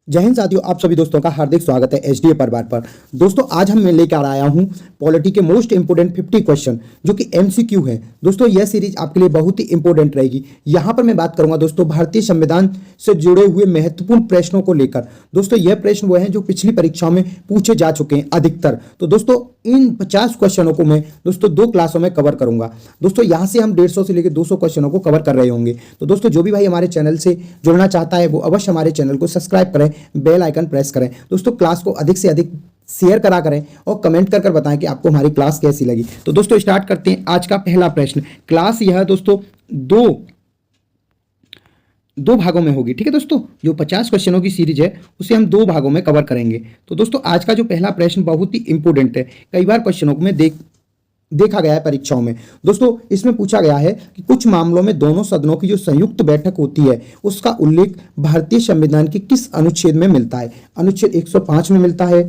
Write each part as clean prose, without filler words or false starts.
जय हिंद साथियों, आप सभी दोस्तों का हार्दिक स्वागत है एचडीए परिवार पर। दोस्तों आज हम लेकर आया हूं पॉलिटी के मोस्ट इंपोर्टेंट 50 क्वेश्चन जो कि एमसीक्यू है। दोस्तों यह सीरीज आपके लिए बहुत ही इंपोर्टेंट रहेगी। यहां पर मैं बात करूंगा दोस्तों भारतीय संविधान से जुड़े हुए महत्वपूर्ण प्रश्नों को लेकर। दोस्तों यह प्रश्न वो हैं जो पिछली परीक्षाओं में पूछे जा चुके हैं अधिकतर। तो दोस्तों इन 50 क्वेश्चनों को मैं दोस्तों 2 क्लासों में कवर करूंगा। दोस्तों यहां से हम 150 से लेकर 200 क्वेश्चनों को कवर कर रहे होंगे। तो दोस्तों जो भी भाई हमारे चैनल से जुड़ना चाहता है वो अवश्य हमारे चैनल को सब्सक्राइब करें, बेल आइकन प्रेस करें। दोस्तों क्लास को अधिक से अधिक शेयर करा करें और कमेंट कर बताएं कि आपको हमारी क्लास कैसी लगी। तो दोस्तों स्टार्ट करते हैं आज का पहला प्रश्न। क्लास यह दोस्तों दो भागों में होगी। ठीक है दोस्तों, जो 50 क्वेश्चनों की सीरीज है उसे हम 2 भागों में कवर करेंगे। तो दोस्तों आज का जो पहला प्रश्न बहुत ही इंपोर्टेंट है। कई बार क्वेश्चनों को मैं देखा गया है परीक्षाओं में। दोस्तों इसमें पूछा गया है कि कुछ मामलों में दोनों सदनों की जो संयुक्त बैठक होती है उसका उल्लेख भारतीय संविधान के किस अनुच्छेद में मिलता है। अनुच्छेद 105 में मिलता है,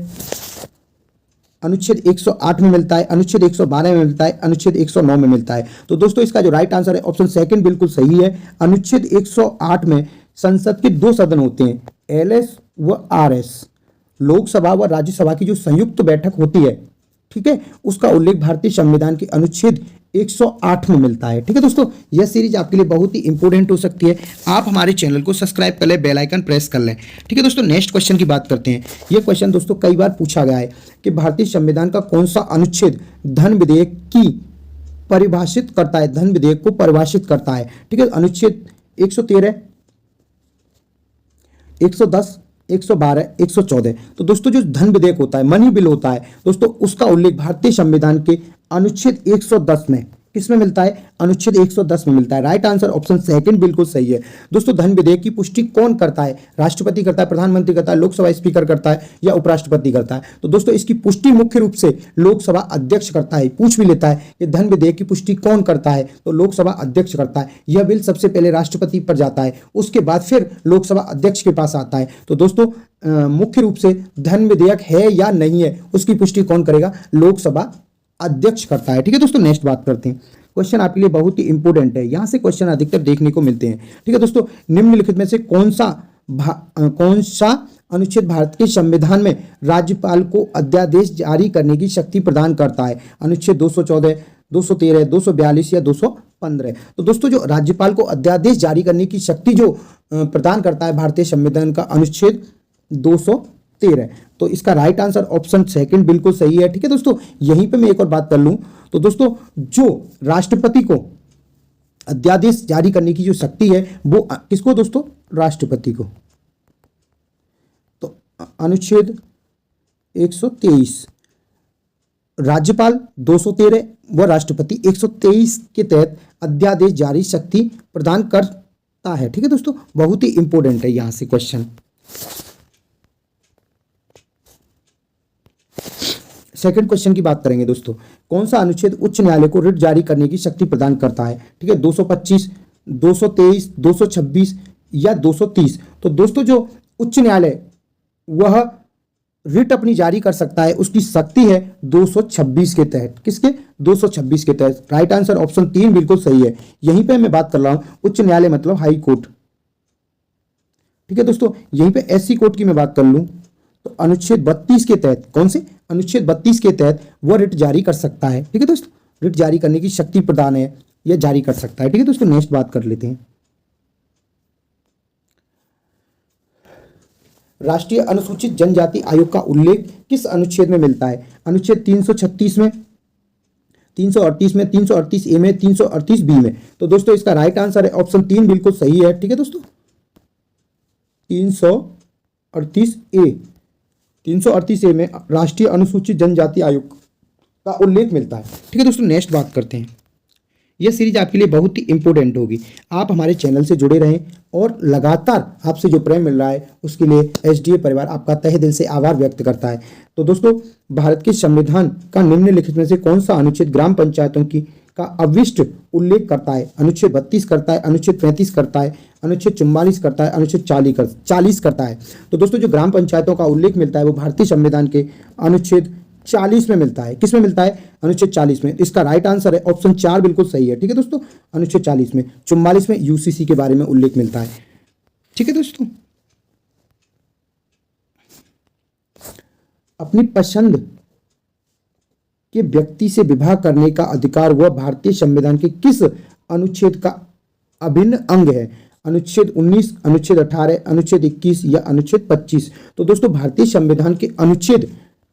अनुच्छेद 108 में मिलता है, अनुच्छेद 112 में मिलता है, अनुच्छेद 109 में मिलता है। तो दोस्तों इसका जो राइट आंसर है ऑप्शन सेकंड बिल्कुल सही है। अनुच्छेद 108 में संसद के 2 सदन होते हैं, एलएस व आरएस। लोकसभा व राज्यसभा की जो संयुक्त बैठक होती है, ठीक है, उसका उल्लेख भारतीय संविधान के अनुच्छेद 108 में मिलता है। ठीक है दोस्तों, यह सीरीज आपके लिए बहुत ही इंपॉर्टेंट हो सकती है। आप हमारे चैनल को सब्सक्राइब कर लें, बेल आइकन प्रेस कर लें। ठीक है दोस्तों, नेक्स्ट क्वेश्चन की बात करते हैं। यह क्वेश्चन दोस्तों कई बार पूछा गया है कि भारतीय संविधान का कौन सा अनुच्छेद धन विधेयक की परिभाषित करता है, धन विधेयक को परिभाषित करता है। ठीक है, अनुच्छेद 113, 110, 112, 114। तो दोस्तों जो धन विधेयक होता है, मनी बिल होता है दोस्तों, उसका उल्लेख भारतीय संविधान के अनुच्छेद 110 में किसमें मिलता है, अनुच्छेद 110 में मिलता है। राइट आंसर ऑप्शन सेकंड बिल्कुल सही है। दोस्तों धन विधेयक की पुष्टि कौन करता है, राष्ट्रपति करता है, प्रधानमंत्री करता है, लोकसभा स्पीकर करता है या उपराष्ट्रपति करता है। तो दोस्तों इसकी पुष्टि मुख्य रूप से लोकसभा अध्यक्ष करता है। पूछ भी लेता है कि धन विधेयक की पुष्टि कौन करता है, तो लोकसभा अध्यक्ष करता है। यह बिल सबसे पहले राष्ट्रपति पर जाता है, उसके बाद फिर लोकसभा अध्यक्ष के पास आता है। तो दोस्तों मुख्य रूप से धन विधेयक है या नहीं है उसकी पुष्टि कौन करेगा, लोकसभा अध्यक्ष करता है। ठीक है दोस्तों, नेक्स्ट बात करते हैं। क्वेश्चन आपके लिए बहुत ही इंपॉर्टेंट है, यहां से क्वेश्चन अधिकतर देखने को मिलते हैं। ठीक है दोस्तों, निम्नलिखित में से कौन सा अनुच्छेद भारत के संविधान में राज्यपाल को अध्यादेश जारी करने की शक्ति प्रदान करता है। अनुच्छेद 214, 213, 242 या 215। तो दोस्तों जो राज्यपाल को अध्यादेश जारी करने की शक्ति जो प्रदान करता है भारतीय संविधान का, अनुच्छेद 213। तो इसका राइट आंसर ऑप्शन सेकंड बिल्कुल सही है। ठीक है दोस्तों, यहीं पे मैं एक और बात कर लूं तो दोस्तों जो राष्ट्रपति को अध्यादेश जारी करने की जो शक्ति है वो किसको दोस्तों, राष्ट्रपति को। तो अनुच्छेद 123, राज्यपाल 213 व राष्ट्रपति 123 के तहत अध्यादेश जारी शक्ति प्रदान करता है। ठीक है दोस्तों, बहुत ही इंपॉर्टेंट है यहां से क्वेश्चन। सेकंड क्वेश्चन की बात करेंगे दोस्तों। कौन सा अनुच्छेद उच्च न्यायालय को रिट जारी करने की शक्ति प्रदान करता है। ठीक है, 225, 223, 226 या 230। तो दोस्तों जो उच्च न्यायालय वह रिट अपनी जारी कर सकता है उसकी शक्ति है 226 के तहत। किसके, 226 के तहत। राइट आंसर ऑप्शन 3 बिल्कुल सही है। यहीं पे मैं बात कर रहा हूं, उच्च न्यायालय मतलब हाई कोर्ट। ठीक है दोस्तों, यहीं पे एससी कोर्ट की मैं बात कर लूं तो अनुच्छेद 32 के तहत, कौन से, अनुच्छेद 32 के तहत वह रिट जारी कर सकता है। ठीक है दोस्तों, रिट जारी करने की शक्ति प्रदान है, यह जारी कर सकता है। ठीक है दोस्तों, नेक्स्ट बात कर लेते हैं। राष्ट्रीय अनुसूचित जनजाति आयोग का उल्लेख किस अनुच्छेद में मिलता है। अनुच्छेद 336 में, 338 में, 338 ए में, 338 बी में। तो दोस्तों इसका राइट आंसर है ऑप्शन 3 बिल्कुल सही है। ठीक है दोस्तों, 338 ए, 338 ए में राष्ट्रीय अनुसूचित जनजाति आयोग का उल्लेख मिलता है। ठीक है दोस्तों, नेक्स्ट बात करते हैं। यह सीरीज आपके लिए बहुत ही इंपॉर्टेंट होगी। आप हमारे चैनल से जुड़े रहें और लगातार आपसे जो प्रेम मिल रहा है उसके लिए एचडीए परिवार आपका तहे दिल से आभार व्यक्त करता है। तो दोस्तों भारत के संविधान का निम्नलिखित में से कौन सा अनुच्छेद ग्राम पंचायतों की का अविष्ट उल्लेख करता है। अनुच्छेद 32 करता है, अनुच्छेद 35 करता है, अनुच्छेद 44 करता है, अनुच्छेद 40 करता है। तो दोस्तों जो ग्राम पंचायतों का उल्लेख मिलता है वो भारतीय संविधान के अनुच्छेद 40 में मिलता है। किस में मिलता है, अनुच्छेद 40 में। इसका राइट आंसर है ऑप्शन 4 बिल्कुल सही है। ठीक है दोस्तों, अनुच्छेद 40 में। 44 में यूसीसी के बारे में उल्लेख मिलता है। ठीक है दोस्तों, अपनी पसंद के व्यक्ति से विवाह करने का अधिकार वह भारतीय संविधान के किस अनुच्छेद का अभिन्न अंग है? अनुच्छेद 19, अनुच्छेद 18, अनुच्छेद 21 या अनुच्छेद 25? तो दोस्तों भारतीय संविधान के अनुच्छेद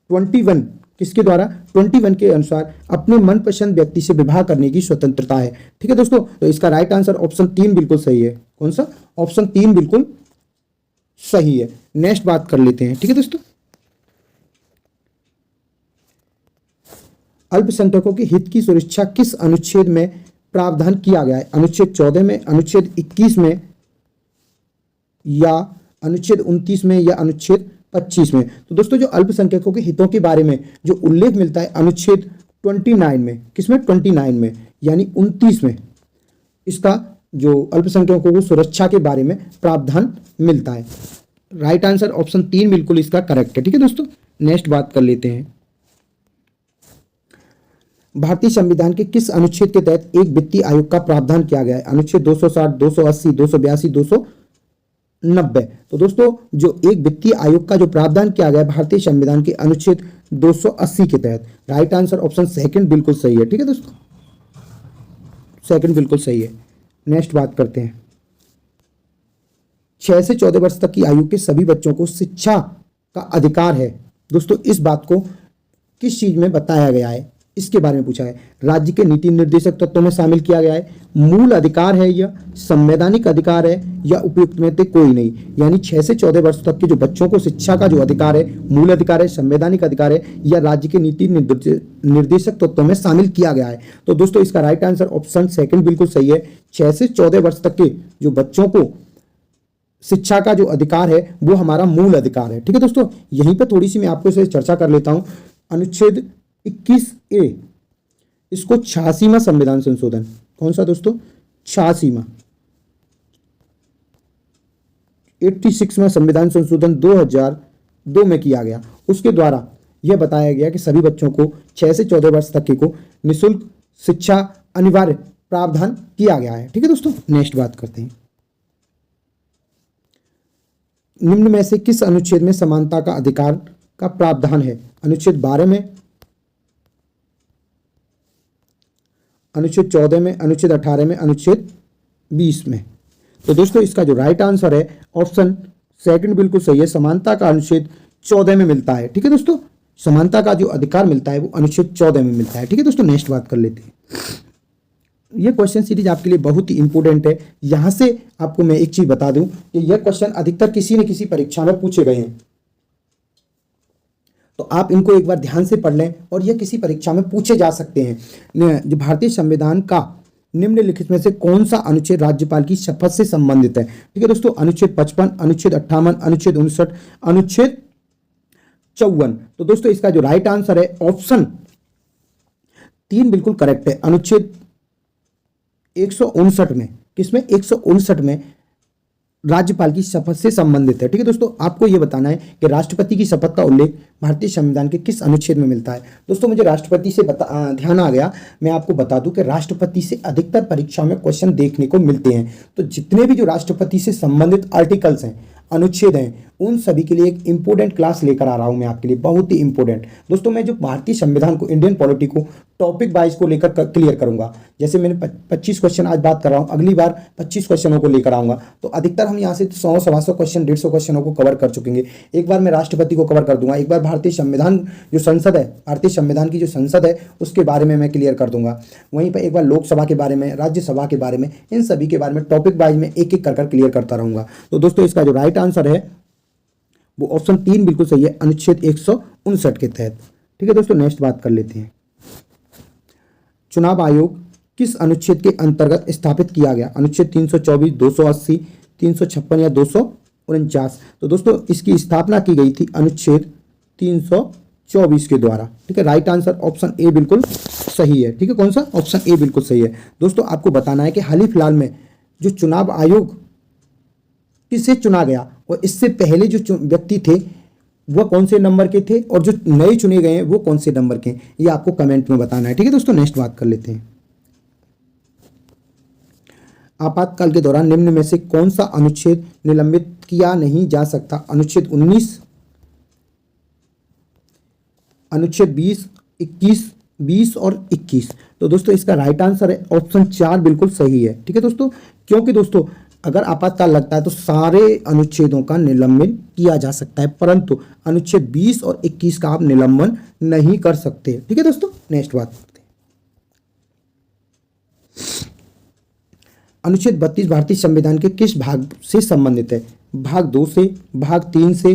21 किसके द्वारा? 21 के अनुसार अपने मनपसंद व्यक्ति से विवाह करने की स्वतंत्रता है। ठीक है दोस्तों, तो इसका राइट आंसर ऑप्शन 3 बिल्कुल सही है। कौन सा? ऑप्शन 3 बिल्कुल सही है। नेक्स्ट बात कर लेते हैं। ठीक है दोस्तों, अल्पसंख्यकों के हित की सुरक्षा किस अनुच्छेद में प्रावधान किया गया है? अनुच्छेद 14 में, अनुच्छेद 21 में या अनुच्छेद 29 में या अनुच्छेद 25 में? तो दोस्तों जो अल्पसंख्यकों के हितों के बारे में जो उल्लेख मिलता है अनुच्छेद 29 में, किसमें? 29 में, यानी 29 में इसका जो अल्पसंख्यकों को सुरक्षा के बारे में प्रावधान मिलता है। राइट आंसर ऑप्शन 3 बिल्कुल इसका करेक्ट है। ठीक है दोस्तों, नेक्स्ट बात कर लेते हैं। भारतीय संविधान के किस अनुच्छेद के तहत एक वित्तीय आयोग का प्रावधान किया गया है? अनुच्छेद 260, 280, 282, 290? तो दोस्तों जो एक वित्तीय आयोग का जो प्रावधान किया गया है भारतीय संविधान के अनुच्छेद 280 के तहत, राइट आंसर ऑप्शन सेकंड बिल्कुल सही है। ठीक है दोस्तों, सेकंड बिल्कुल सही है। नेक्स्ट बात करते हैं। 6 से 14 वर्ष तक की आयु के सभी बच्चों को शिक्षा का अधिकार है। दोस्तों इस बात को किस चीज में बताया गया है, इसके बारे में पूछा है। राज्य के नीति निर्देशक तत्वों में शामिल किया गया है, मूल अधिकार है या संवैधानिक अधिकार है या उपयुक्त में से कोई नहीं? यानी 6 से 14 वर्ष तक के जो बच्चों को शिक्षा का जो अधिकार है, मूल अधिकार है, संवैधानिक अधिकार है या राज्य के नीति निर्देशक तत्वों में शामिल किया गया है? तो दोस्तों इसका राइट आंसर ऑप्शन सेकंड बिल्कुल सही है। 6 से 14 वर्ष तक के जो बच्चों को शिक्षा का जो अधिकार है वो हमारा मूल अधिकार है। ठीक है दोस्तों, यहीं पर थोड़ी सी मैं आपको इसे चर्चा कर लेता हूं। अनुच्छेद 21A, इसको 86वां संविधान संशोधन, कौन सा दोस्तों? 86वां 86वां संविधान संशोधन 2002 में किया गया। उसके द्वारा यह बताया गया कि सभी बच्चों को 6 से 14 वर्ष तक के को निःशुल्क शिक्षा अनिवार्य प्रावधान किया गया है। ठीक है दोस्तों, नेक्स्ट बात करते हैं। निम्न में से किस अनुच्छेद में समानता का अधिकार का प्रावधान है? अनुच्छेद 12 में, अनुच्छेद 14 में, अनुच्छेद 18 में, अनुच्छेद 20 में? तो दोस्तों इसका जो राइट आंसर है ऑप्शन सेकंड बिल्कुल सही है। समानता का अनुच्छेद 14 में मिलता है। ठीक है दोस्तों, समानता का जो अधिकार मिलता है वो अनुच्छेद 14 में मिलता है। ठीक है दोस्तों, नेक्स्ट बात कर लेते हैं। यह क्वेश्चन सीरीज आपके लिए बहुत ही इंपॉर्टेंट है। यहां से आपको मैं एक चीज बता दूं कि यह क्वेश्चन अधिकतर किसी न किसी परीक्षा में पूछे गए हैं, तो आप इनको एक बार ध्यान से पढ़ लें और यह किसी परीक्षा में पूछे जा सकते हैं। जो भारतीय संविधान का निम्नलिखित में से कौन सा अनुच्छेद राज्यपाल की शपथ से संबंधित है? ठीक है दोस्तों, अनुच्छेद 55, अनुच्छेद 58, अनुच्छेद 59, अनुच्छेद 54? तो दोस्तों इसका जो राइट आंसर है ऑप्शन 3 बिल्कुल करेक्ट है। अनुच्छेद 159 में, किसमें? 159 में राज्यपाल की शपथ से संबंधित है। ठीक है दोस्तों, आपको यह बताना है कि राष्ट्रपति की शपथ का उल्लेख भारतीय संविधान के किस अनुच्छेद में मिलता है? दोस्तों मुझे राष्ट्रपति से ध्यान आ गया, मैं आपको बता दूं कि राष्ट्रपति से अधिकतर परीक्षा में क्वेश्चन देखने को मिलते हैं। तो जितने भी जो राष्ट्रपति से संबंधित आर्टिकल्स हैं, अनुच्छेद हैं, उन सभी के लिए एक इंपॉर्टेंट क्लास लेकर आ रहा हूं मैं आपके लिए, बहुत ही इंपॉर्टेंट। दोस्तों मैं जो भारतीय संविधान को, इंडियन पॉलिटी को टॉपिक वाइज को लेकर क्लियर करूंगा। जैसे मैंने 25 क्वेश्चन आज बात कर रहा हूं, अगली बार 25 क्वेश्चनों को लेकर आऊंगा। तो अधिकतर हम यहाँ से 100, 125 क्वेश्चन, 150 क्वेश्चनों को कवर कर चुकेंगे। एक बार मैं राष्ट्रपति को कवर कर दूंगा, एक बार भारतीय संविधान जो संसद है, भारतीय संविधान की जो संसद है उसके बारे में मैं क्लियर कर दूंगा। वहीं पर एक बार लोकसभा के बारे में, राज्यसभा के बारे में, इन सभी के बारे में टॉपिक वाइज में एक एक कर क्लियर करता रहूंगा। तो दोस्तों इसका जो राइट आंसर है वो ऑप्शन 3 बिल्कुल सही है, अनुच्छेद 159 के तहत। ठीक है दोस्तों, नेक्स्ट बात कर लेते हैं। चुनाव आयोग किस अनुच्छेद के अंतर्गत स्थापित किया गया? अनुच्छेद 324, 280, 356 या 249? तो दोस्तों इसकी स्थापना की गई थी अनुच्छेद 324 के द्वारा। ठीक है, राइट आंसर ऑप्शन ए बिल्कुल सही है। ठीक है, कौन सा? ऑप्शन ए बिल्कुल सही है। दोस्तों आपको बताना है कि हाल ही फिलहाल में जो चुनाव आयोग किसे चुना गया और इससे पहले जो व्यक्ति थे वह कौन से नंबर के थे और जो नए चुने गए हैं वो कौन से नंबर के, ये आपको कमेंट में बताना है। ठीक है दोस्तों, नेक्स्ट बात कर लेते हैं। आपातकाल के दौरान निम्न में से कौन सा अनुच्छेद निलंबित किया नहीं जा सकता? अनुच्छेद 19, अनुच्छेद 20, 21, 20 और 21। तो दोस्तों इसका राइट आंसर है ऑप्शन 4 बिल्कुल सही है। ठीक है दोस्तों, क्योंकि दोस्तों अगर आपातकाल लगता है तो सारे अनुच्छेदों का निलंबन किया जा सकता है, परंतु अनुच्छेद 20 और 21 का आप निलंबन नहीं कर सकते। ठीक है दोस्तों, नेक्स्ट बात करते हैं। अनुच्छेद 32 भारतीय संविधान के किस भाग से संबंधित है? भाग 2 से, भाग 3 से,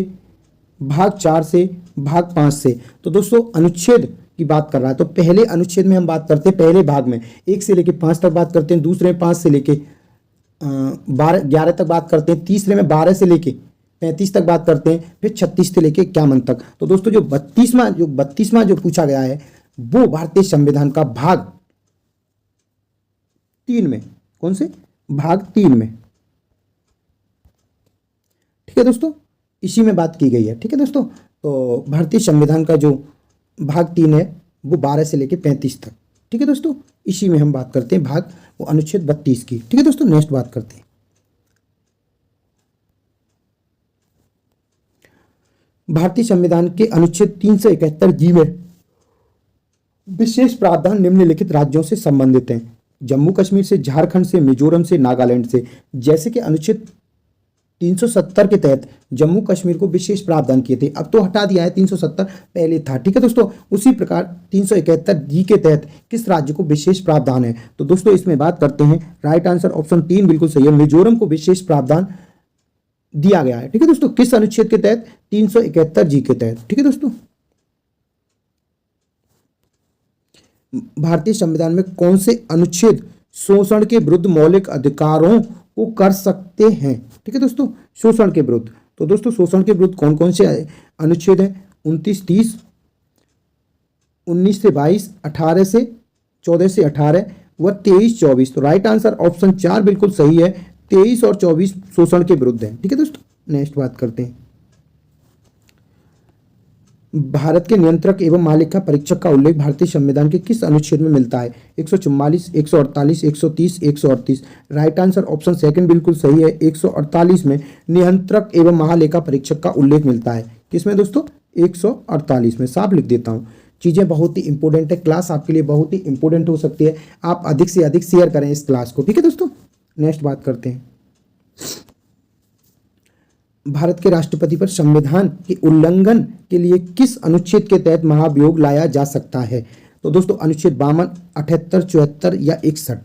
भाग 4 से, भाग 5 से। तो दोस्तों अनुच्छेद की बात कर रहा है तो पहले अनुच्छेद में हम बात करते हैं, पहले भाग में 1 से लेकर 5 तक बात करते हैं, दूसरे में 5 से लेके 11 तक बात करते हैं, तीसरे में 12 से लेके 35 तक बात करते हैं, फिर 36 से लेके 51 तक। तो दोस्तों जो 32वां जो पूछा गया है वो भारतीय संविधान का भाग 3 में, कौन से भाग 3 में। ठीक है दोस्तों, इसी में बात की गई है। ठीक है दोस्तों, तो भारतीय संविधान का जो भाग 3 है वो 12 से लेके 35 तक। ठीक है दोस्तों, इसी में हम बात करते हैं भाग वो अनुच्छेद 32 की। ठीक है दोस्तों, नेक्स्ट बात करते हैं। भारतीय संविधान के अनुच्छेद 371 जी में विशेष प्रावधान निम्नलिखित राज्यों से संबंधित हैं। जम्मू कश्मीर से, झारखंड से, मिजोरम से, नागालैंड से। जैसे कि अनुच्छेद 370 के तहत जम्मू कश्मीर को विशेष प्रावधान किए थे, अब तो हटा दिया है, 370 पहले था। ठीक है दोस्तों, उसी प्रकार 371 जी के तहत किस राज्य को विशेष प्रावधान है? तो दोस्तों इसमें बात करते हैं, राइट आंसर ऑप्शन 3 बिल्कुल सही है, मिजोरम को विशेष प्रावधान दिया गया है। ठीक है दोस्तों, किस अनुच्छेद के तहत? 371 जी के तहत। ठीक है दोस्तों, भारतीय संविधान में कौन से अनुच्छेद शोषण के विरुद्ध मौलिक अधिकारों को कर सकते हैं? ठीक है दोस्तों, शोषण के विरुद्ध। तो दोस्तों शोषण के विरुद्ध कौन कौन से अनुच्छेद है? 29, 30, 19 से 22, 18 से 14 से 18 व 23, 24। तो राइट आंसर ऑप्शन 4 बिल्कुल सही है, 23 और 24 शोषण के विरुद्ध है। ठीक है दोस्तों, नेक्स्ट बात करते हैं। भारत के नियंत्रक एवं महालेखा परीक्षक का उल्लेख भारतीय संविधान के किस अनुच्छेद में मिलता है? 144, 148, 130, 138। राइट आंसर ऑप्शन 2 बिल्कुल सही है, 148 में नियंत्रक एवं महालेखा परीक्षक का उल्लेख मिलता है। किसमें दोस्तों? 148 में। साफ लिख देता हूँ, चीज़ें बहुत ही इंपॉर्टेंट है, क्लास आपके लिए बहुत ही इंपॉर्टेंट हो सकती है, आप अधिक से अधिक शेयर करें इस क्लास को। ठीक है दोस्तों, नेक्स्ट बात करते हैं। भारत के राष्ट्रपति पर संविधान के उल्लंघन के लिए किस अनुच्छेद के तहत महाभियोग लाया जा सकता है? तो दोस्तों अनुच्छेद 52, 78, 74 या 61।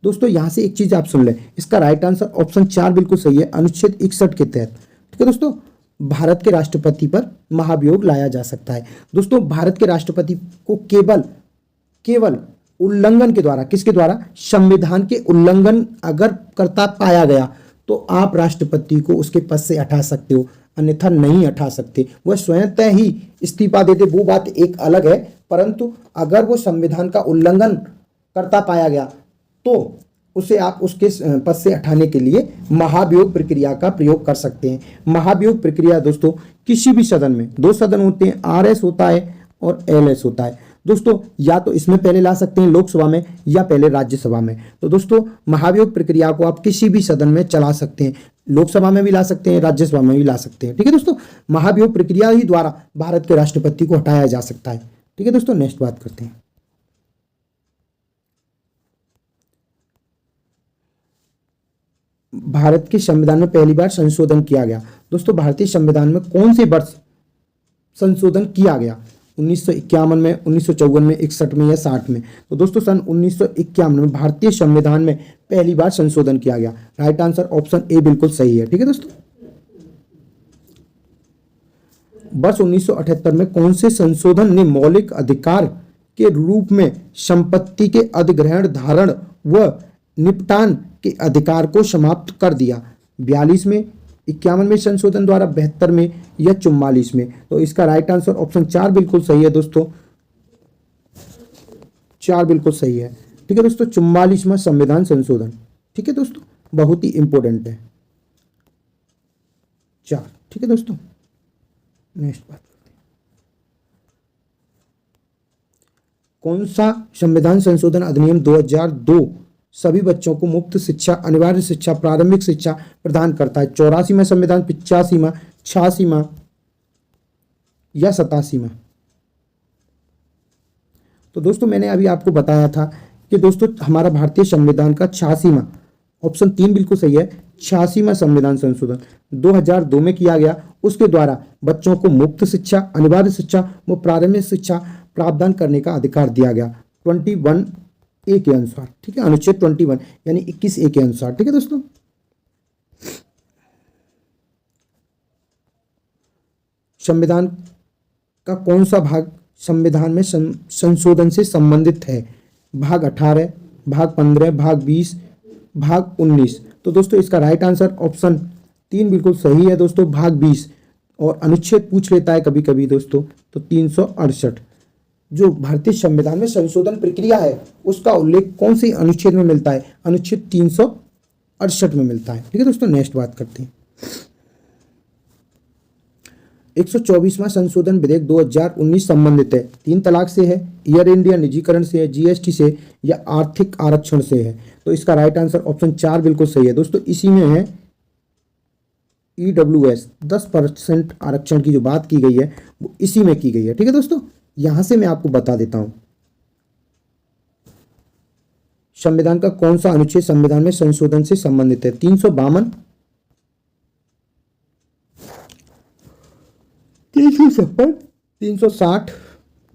दोस्तों यहाँ से एक चीज आप सुन लें, इसका राइट आंसर ऑप्शन 4 बिल्कुल सही है, अनुच्छेद 61 के तहत। ठीक है दोस्तों, भारत के राष्ट्रपति पर महाभियोग लाया जा सकता है। दोस्तों भारत के राष्ट्रपति को केवल उल्लंघन के द्वारा, किसके द्वारा? संविधान के उल्लंघन अगर करता पाया गया तो आप राष्ट्रपति को उसके पद से हटा सकते हो, अन्यथा नहीं हटा सकते। वह स्वयंतः ही इस्तीफा देते, वो बात एक अलग है, परंतु अगर वो संविधान का उल्लंघन करता पाया गया तो उसे आप उसके पद से हटाने के लिए महाभियोग प्रक्रिया का प्रयोग कर सकते हैं। महाभियोग प्रक्रिया दोस्तों किसी भी सदन में, 2 सदन होते हैं, RS होता है और LS होता है दोस्तों, या तो इसमें पहले ला सकते हैं लोकसभा में या पहले राज्यसभा में। तो दोस्तों महाभियोग प्रक्रिया को आप किसी भी सदन में चला सकते हैं, लोकसभा में भी ला सकते हैं, राज्यसभा में भी ला सकते हैं। ठीक है दोस्तों, महाभियोग प्रक्रिया ही द्वारा भारत के राष्ट्रपति को हटाया जा सकता है। ठीक है दोस्तों, नेक्स्ट बात करते हैं। भारत के संविधान में पहली बार संशोधन किया गया। दोस्तों भारतीय संविधान में कौन से वर्ष संशोधन किया गया? 1951 में, 1954 में, 61 में या 60 में? तो दोस्तों सन 1951 में भारतीय संविधान में पहली बार संशोधन किया गया। राइट आंसर ऑप्शन ए बिल्कुल सही है। ठीक है दोस्तों, वर्ष 1978 में कौन से संशोधन ने मौलिक अधिकार के रूप में संपत्ति के अधिग्रहण, धारण व निपटान के अधिकार को समाप्त कर दिया? 42 में, 51 में संशोधन द्वारा, 72 में या 44 में? तो इसका राइट आंसर ऑप्शन 4 बिल्कुल सही है दोस्तों, 4 बिल्कुल सही है। ठीक है दोस्तों, 44वां संविधान संशोधन। ठीक है दोस्तों, बहुत ही इंपॉर्टेंट है 4। ठीक है दोस्तों, नेक्स्ट बात करते हैं। कौन सा संविधान संशोधन अधिनियम 2002 सभी बच्चों को मुफ्त शिक्षा, अनिवार्य शिक्षा, प्रारंभिक शिक्षा प्रदान करता है? 84वां संविधान, 85वां, 86वां या 87वां? तो दोस्तों मैंने अभी आपको बताया था कि दोस्तों हमारा भारतीय संविधान का 86वां, ऑप्शन 3 बिल्कुल सही है, 86वां संविधान संशोधन 2002 में किया गया। उसके द्वारा बच्चों को मुफ्त शिक्षा, अनिवार्य शिक्षा व प्रारंभिक शिक्षा प्रावधान करने का अधिकार दिया गया 21A के अनुसार, ठीक है, अनुच्छेद 21 यानी 21A के अनुसार, ठीक है दोस्तों। संविधान का कौन सा भाग संविधान में संशोधन से संबंधित है? भाग 18, भाग 15, भाग 20, भाग 19। तो दोस्तों इसका राइट आंसर ऑप्शन 3 बिल्कुल सही है दोस्तों, भाग 20। और अनुच्छेद पूछ लेता है कभी कभी दोस्तों, तो 368 जो भारतीय संविधान में संशोधन प्रक्रिया है उसका उल्लेख कौन से अनुच्छेद में मिलता है? अनुच्छेद 368 में मिलता है, ठीक है दोस्तों। नेक्स्ट बात करते हैं, 124वां संशोधन विधेयक 2019 संबंधित है 3 तलाक से है, एयर इंडिया निजीकरण से है, जीएसटी से या आर्थिक आरक्षण से है। तो इसका राइट आंसर ऑप्शन 4 बिल्कुल सही है दोस्तों, इसी में है EWS 10% आरक्षण की जो बात की गई है वो इसी में की गई है, ठीक है दोस्तों। यहां से मैं आपको बता देता हूं संविधान का कौन सा अनुच्छेद संविधान में संशोधन से संबंधित है। 352, 356, 360,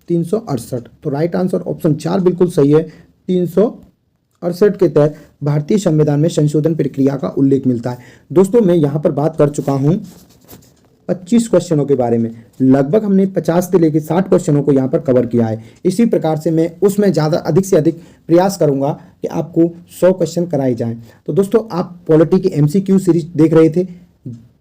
368। तो राइट आंसर ऑप्शन 4 बिल्कुल सही है, 368 के तहत भारतीय संविधान में संशोधन प्रक्रिया का उल्लेख मिलता है। दोस्तों मैं यहाँ पर बात कर चुका हूँ 25 क्वेश्चनों के बारे में, लगभग हमने 50 से लेकर 60 क्वेश्चनों को यहाँ पर कवर किया है। इसी प्रकार से मैं उसमें ज़्यादा अधिक से अधिक प्रयास करूँगा कि आपको 100 क्वेश्चन कराए जाएं। तो दोस्तों आप पॉलिटी की MCQ सीरीज देख रहे थे।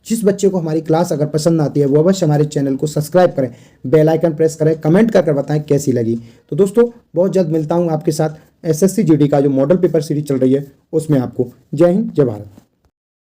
जिस बच्चे को हमारी क्लास अगर पसंद आती है वो अवश्य हमारे चैनल को सब्सक्राइब करें, बेल आइकन प्रेस करें, कमेंट कर बताएं कैसी लगी। तो दोस्तों बहुत जल्द मिलता हूँ आपके साथ SSC GD का जो मॉडल पेपर सीरीज चल रही है उसमें आपको। जय हिंद, जय भारत।